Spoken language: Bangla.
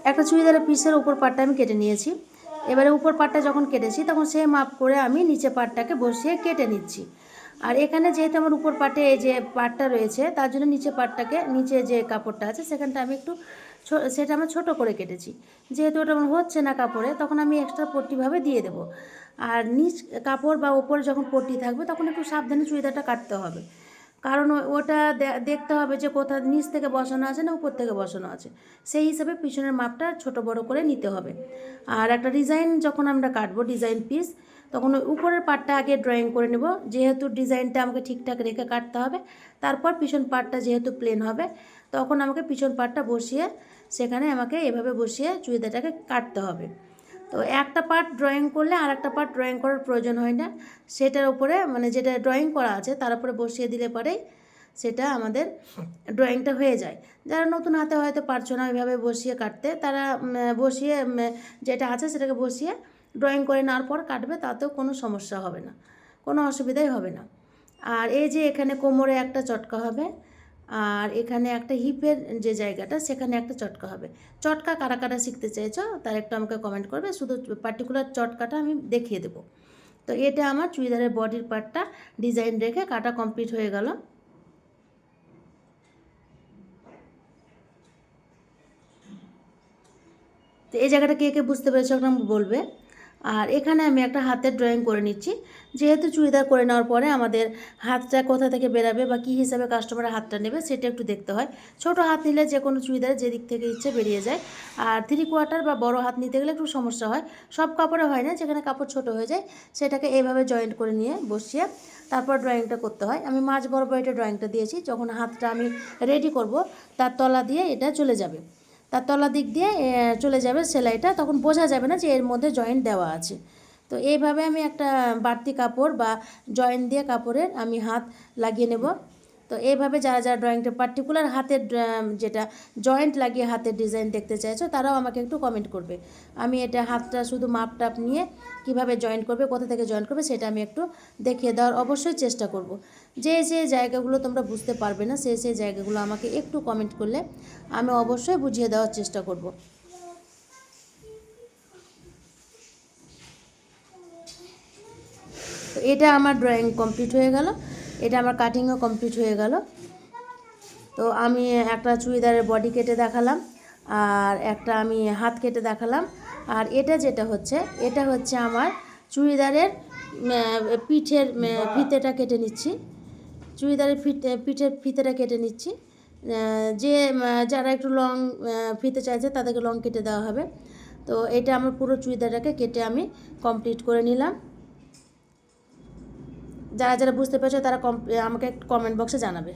একটা চুড়িদারের পিসের উপর পাটটা আমি কেটে নিয়েছি। এবারে উপর পাটটা যখন কেটেছি তখন সে মাপ করে আমি নিচে পাটটাকে বসিয়ে কেটে নিচ্ছি। আর এখানে যেহেতু আমার উপর পাটে এই যে পাটটা রয়েছে তার জন্য নিচে পাটটাকে, নিচে যে কাপড়টা আছে সেখানটা আমি একটু সেটা আমার ছোটো করে কেটেছি। যেহেতু ওটা আমার হচ্ছে না কাপড়ে, তখন আমি এক্সট্রা পট্টিভাবে দিয়ে দেবো। আর নিচ কাপড় বা ওপরে যখন পট্টি থাকবে তখন একটু সাবধানে চুড়িদারটা কাটতে হবে, কারণ ওটা দেখতে হবে যে কোথাও নিচ থেকে বসানো আছে না উপর থেকে বসানো আছে, সেই হিসাবে পিছনের মাপটা ছোট বড় করে নিতে হবে। আর একটা ডিজাইন যখন আমরা কাটবো ডিজাইন পিস, তখন ওই উপরের পার্টটা আগে ড্রয়িং করে নেব, যেহেতু ডিজাইনটা আমাকে ঠিকঠাক রেখে কাটতে হবে। তারপর পিছন পার্টটা যেহেতু প্লেন হবে, তখন আমাকে পিছন পার্টটা বসিয়ে সেখানে আমাকে এভাবে বসিয়ে চুড়িদারটাকে কাটতে হবে। তো একটা পার্ট ড্রয়িং করলে আর একটা পার্ট ড্রয়িং করার প্রয়োজন হয় না, সেটার উপরে মানে যেটা ড্রয়িং করা আছে তার উপরে বসিয়ে দিলে পরেই সেটা আমাদের ড্রয়িংটা হয়ে যায়। যারা নতুন হাতে হয়তো পারছো না ওইভাবে বসিয়ে কাটতে, তারা বসিয়ে যেটা আছে সেটাকে বসিয়ে ড্রয়িং করে নেওয়ার পর কাটবে, তাতেও কোনো সমস্যা হবে না, কোনো অসুবিধাই হবে না। আর এই যে এখানে কোমরে একটা চটকা হবে, আর এখানে একটা হিপের যে জায়গাটা সেখানে একটা চটকা হবে। চটকা কারা কারা শিখতে চাইছো তার একটু আমাকে কমেন্ট করবে, শুধু পার্টিকুলার চটকাটা আমি দেখিয়ে দেবো। তো এটা আমার চুড়িদারের বডির পার্টটা ডিজাইন রেখে কাটা কমপ্লিট হয়ে গেল। তো এই জায়গাটা কে কে বুঝতে পেরেছো একটা বলবে। আর এখানে আমি একটা হাতের ড্রয়িং করে নিচ্ছি, যেহেতু চুড়িদার করে নেওয়ার পরে আমাদের হাতটা কোথা থেকে বেরাবে বা কী হিসাবে কাস্টমারের হাতটা নেবে সেটা একটু দেখতে হয়। ছোট হাত নিলে যে কোনো চুড়িদারে যে দিক থেকে ইচ্ছে বেরিয়ে যায়, আর 3/4 বা বড় হাত নিতে গেলে একটু সমস্যা হয়। সব কাপড়ে হয় না, যেখানে কাপড় ছোট হয়ে যায় সেটাকে এইভাবে জয়েন্ট করে নিয়ে বসিয়ে তারপর ড্রয়িংটা করতে হয়। আমি মাঝ বরাবর এটা ড্রয়িংটা দিয়েছি, যখন হাতটা আমি রেডি করব তার তলা দিয়ে এটা চলে যাবে, তার তলা দিক দিয়ে চলে যাবে সেলাইটা, তখন বোঝা যাবে না যে এর মধ্যে জয়েন্ট দেওয়া আছে। তো এইভাবে আমি একটা বাড়তি কাপড় বা জয়েন্ট দিয়ে কাপড়ের আমি হাত লাগিয়ে নেব। তো এইভাবে যারা যারা ড্রয়িংটা পার্টিকুলার হাতের যেটা জয়েন্ট লাগিয়ে হাতের ডিজাইন দেখতে চাইছো তারাও আমাকে একটু কমেন্ট করবে। আমি এটা হাতটা শুধু মাপ টাপ নিয়ে কিভাবে জয়েন্ট করবে, কোথা থেকে জয়েন্ট করবে সেটা আমি একটু দেখিয়ে দেওয়ার অবশ্যই চেষ্টা করব। যে যে জায়গাগুলো তোমরা বুঝতে পারবে না সেই জায়গাগুলো আমাকে একটু কমেন্ট করলে আমি অবশ্যই বুঝিয়ে দেওয়ার চেষ্টা করব। তো এটা আমার ড্রয়িং কমপ্লিট হয়ে গেল, এটা আমার কাটিংও কমপ্লিট হয়ে গেল। তো আমি একটা চুড়িদারের বডি কেটে দেখালাম, আর একটা আমি হাত কেটে দেখালাম। আর এটা যেটা হচ্ছে এটা হচ্ছে আমার চুড়িদারের পিঠের ফিতেটা কেটে নিচ্ছি, চুড়িদারের পিঠের ফিতেটা কেটে নিচ্ছি। যে যারা একটু লং ফিতে চাইছে তাদেরকে লং কেটে দেওয়া হবে। তো এটা আমার পুরো চুড়িদারটাকে কেটে আমি কমপ্লিট করে নিলাম। যারা যারা বুঝতে পেরেছো তারা আমাকে কমেন্ট বক্সে জানাবে।